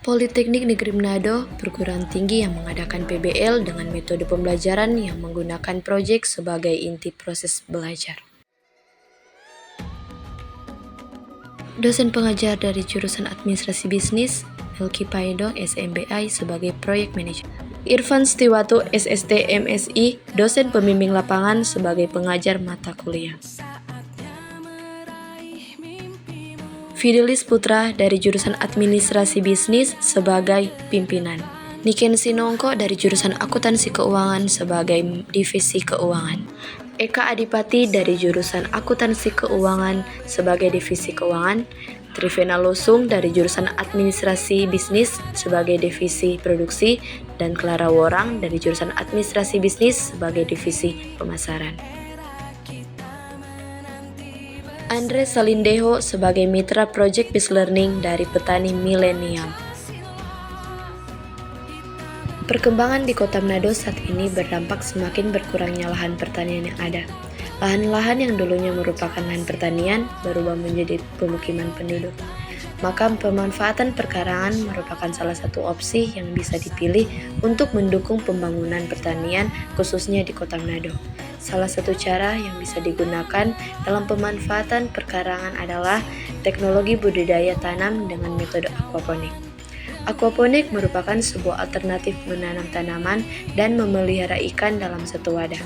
Politeknik Negeri Manado perguruan tinggi yang mengadakan PBL dengan metode pembelajaran yang menggunakan proyek sebagai inti proses belajar. Dosen pengajar dari jurusan Administrasi Bisnis, Elki Paido SMBI sebagai Proyek Manager. Irfan Setiwatu SST MSI, dosen pembimbing lapangan sebagai pengajar mata kuliah. Fidelis Putra dari jurusan Administrasi Bisnis sebagai pimpinan. Niken Sinongko dari jurusan Akuntansi Keuangan sebagai divisi keuangan. Eka Adipati dari jurusan Akuntansi Keuangan sebagai divisi keuangan. Trivena Losung dari jurusan Administrasi Bisnis sebagai divisi produksi, dan Clara Worang dari jurusan Administrasi Bisnis sebagai divisi pemasaran. Andre Salindeho sebagai mitra Project Biz Learning dari petani milenial. Perkembangan di Kota Manado saat ini berdampak semakin berkurangnya lahan pertanian yang ada. Lahan-lahan yang dulunya merupakan lahan pertanian berubah menjadi pemukiman penduduk. Maka pemanfaatan perkarangan merupakan salah satu opsi yang bisa dipilih untuk mendukung pembangunan pertanian khususnya di Kota Manado. Salah satu cara yang bisa digunakan dalam pemanfaatan perkarangan adalah teknologi budidaya tanam dengan metode aquaponik. Aquaponik merupakan sebuah alternatif menanam tanaman dan memelihara ikan dalam satu wadah.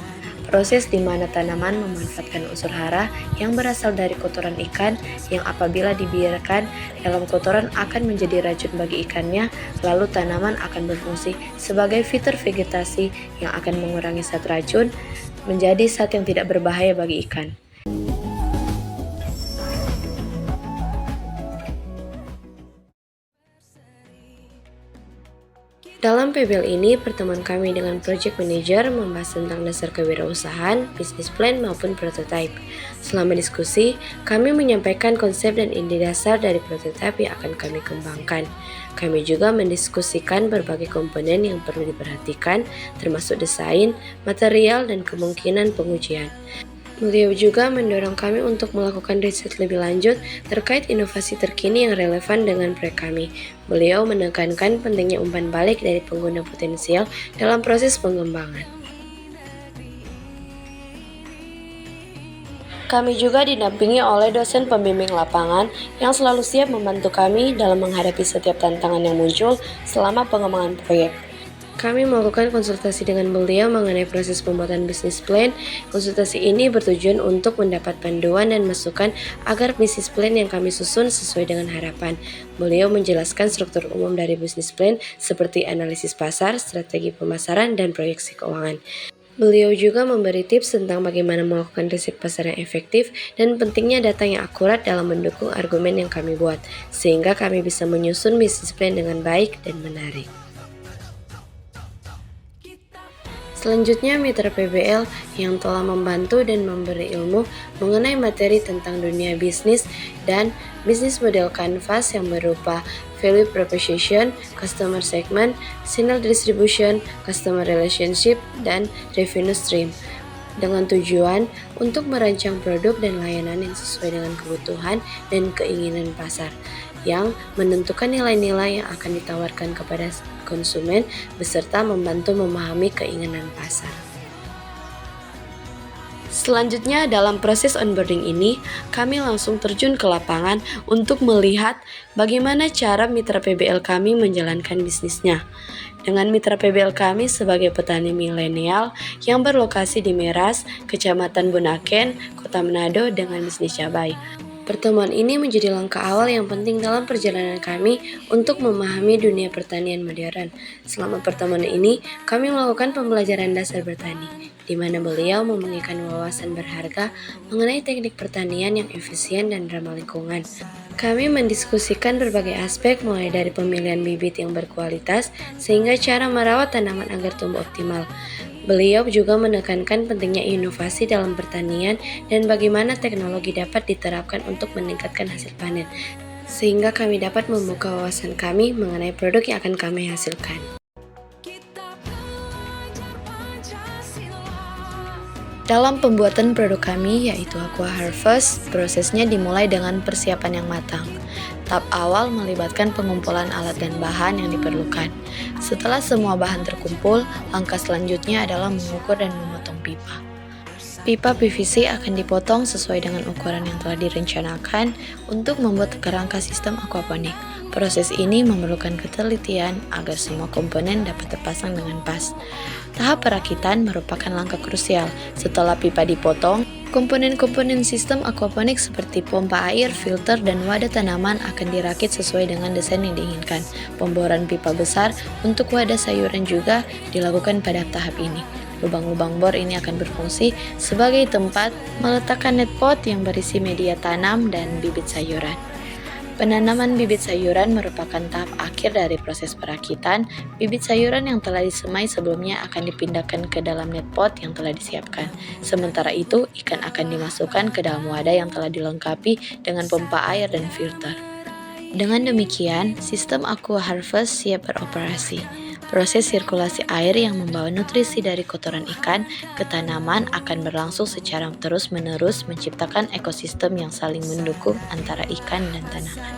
Proses di mana tanaman memanfaatkan unsur hara yang berasal dari kotoran ikan yang apabila dibiarkan dalam kotoran akan menjadi racun bagi ikannya, lalu tanaman akan berfungsi sebagai fitur vegetasi yang akan mengurangi zat racun menjadi zat yang tidak berbahaya bagi ikan. Dalam PBL ini, pertemuan kami dengan Project Manager membahas tentang dasar kewirausahaan, bisnis plan maupun prototype. Selama diskusi, kami menyampaikan konsep dan ide dasar dari prototype yang akan kami kembangkan. Kami juga mendiskusikan berbagai komponen yang perlu diperhatikan, termasuk desain, material, dan kemungkinan pengujian. Beliau juga mendorong kami untuk melakukan riset lebih lanjut terkait inovasi terkini yang relevan dengan proyek kami. Beliau menekankan pentingnya umpan balik dari pengguna potensial dalam proses pengembangan. Kami juga didampingi oleh dosen pembimbing lapangan yang selalu siap membantu kami dalam menghadapi setiap tantangan yang muncul selama pengembangan proyek. Kami melakukan konsultasi dengan beliau mengenai proses pembuatan bisnis plan. Konsultasi ini bertujuan untuk mendapat panduan dan masukan agar bisnis plan yang kami susun sesuai dengan harapan. Beliau menjelaskan struktur umum dari bisnis plan seperti analisis pasar, strategi pemasaran, dan proyeksi keuangan. Beliau juga memberi tips tentang bagaimana melakukan riset pasar yang efektif dan pentingnya data yang akurat dalam mendukung argumen yang kami buat, sehingga kami bisa menyusun bisnis plan dengan baik dan menarik. Selanjutnya, mitra PBL yang telah membantu dan memberi ilmu mengenai materi tentang dunia bisnis dan bisnis model canvas yang berupa value proposition, customer segment, channel distribution, customer relationship, dan revenue stream. Dengan tujuan untuk merancang produk dan layanan yang sesuai dengan kebutuhan dan keinginan pasar, yang menentukan nilai-nilai yang akan ditawarkan kepada konsumen beserta membantu memahami keinginan pasar. Selanjutnya, dalam proses onboarding ini, kami langsung terjun ke lapangan untuk melihat bagaimana cara mitra PBL kami menjalankan bisnisnya. Dengan mitra PBL kami sebagai petani milenial yang berlokasi di Meras, Kecamatan Bunaken, Kota Manado dengan bisnis cabai. Pertemuan ini menjadi langkah awal yang penting dalam perjalanan kami untuk memahami dunia pertanian modern. Selama pertemuan ini, kami melakukan pembelajaran dasar bertani, di mana beliau membagikan wawasan berharga mengenai teknik pertanian yang efisien dan ramah lingkungan. Kami mendiskusikan berbagai aspek mulai dari pemilihan bibit yang berkualitas sehingga cara merawat tanaman agar tumbuh optimal. Beliau juga menekankan pentingnya inovasi dalam pertanian dan bagaimana teknologi dapat diterapkan untuk meningkatkan hasil panen, sehingga kami dapat membuka wawasan kami mengenai produk yang akan kami hasilkan. Dalam pembuatan produk kami, yaitu Aqua Harvest, prosesnya dimulai dengan persiapan yang matang. Tahap awal melibatkan pengumpulan alat dan bahan yang diperlukan. Setelah semua bahan terkumpul, langkah selanjutnya adalah mengukur dan memotong pipa. Pipa PVC akan dipotong sesuai dengan ukuran yang telah direncanakan untuk membuat kerangka sistem aquaponik. Proses ini memerlukan ketelitian agar semua komponen dapat terpasang dengan pas. Tahap perakitan merupakan langkah krusial. Setelah pipa dipotong, komponen-komponen sistem aquaponik seperti pompa air, filter, dan wadah tanaman akan dirakit sesuai dengan desain yang diinginkan. Pemboran pipa besar untuk wadah sayuran juga dilakukan pada tahap ini. Lubang-lubang bor ini akan berfungsi sebagai tempat meletakkan net pot yang berisi media tanam dan bibit sayuran. Penanaman bibit sayuran merupakan tahap akhir dari proses perakitan. Bibit sayuran yang telah disemai sebelumnya akan dipindahkan ke dalam net pot yang telah disiapkan. Sementara itu, ikan akan dimasukkan ke dalam wadah yang telah dilengkapi dengan pompa air dan filter. Dengan demikian, sistem Aqua Harvest siap beroperasi. Proses sirkulasi air yang membawa nutrisi dari kotoran ikan ke tanaman akan berlangsung secara terus-menerus menciptakan ekosistem yang saling mendukung antara ikan dan tanaman.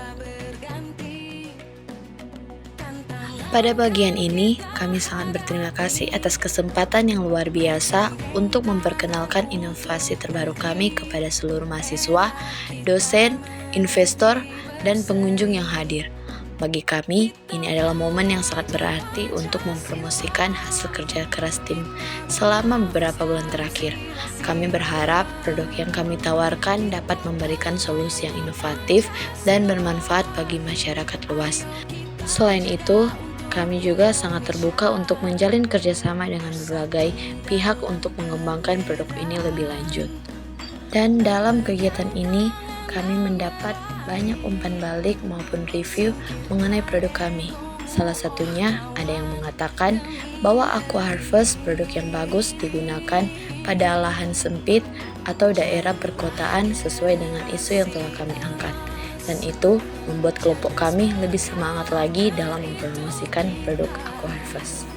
Pada bagian ini, kami sangat berterima kasih atas kesempatan yang luar biasa untuk memperkenalkan inovasi terbaru kami kepada seluruh mahasiswa, dosen, investor, dan pengunjung yang hadir. Bagi kami, ini adalah momen yang sangat berarti untuk mempromosikan hasil kerja keras tim selama beberapa bulan terakhir. Kami berharap produk yang kami tawarkan dapat memberikan solusi yang inovatif dan bermanfaat bagi masyarakat luas. Selain itu, kami juga sangat terbuka untuk menjalin kerjasama dengan berbagai pihak untuk mengembangkan produk ini lebih lanjut. Dan dalam kegiatan ini, kami mendapat banyak umpan balik maupun review mengenai produk kami. Salah satunya ada yang mengatakan bahwa Aqua Harvest produk yang bagus digunakan pada lahan sempit atau daerah perkotaan sesuai dengan isu yang telah kami angkat. Dan itu membuat kelompok kami lebih semangat lagi dalam mempromosikan produk Aqua Harvest.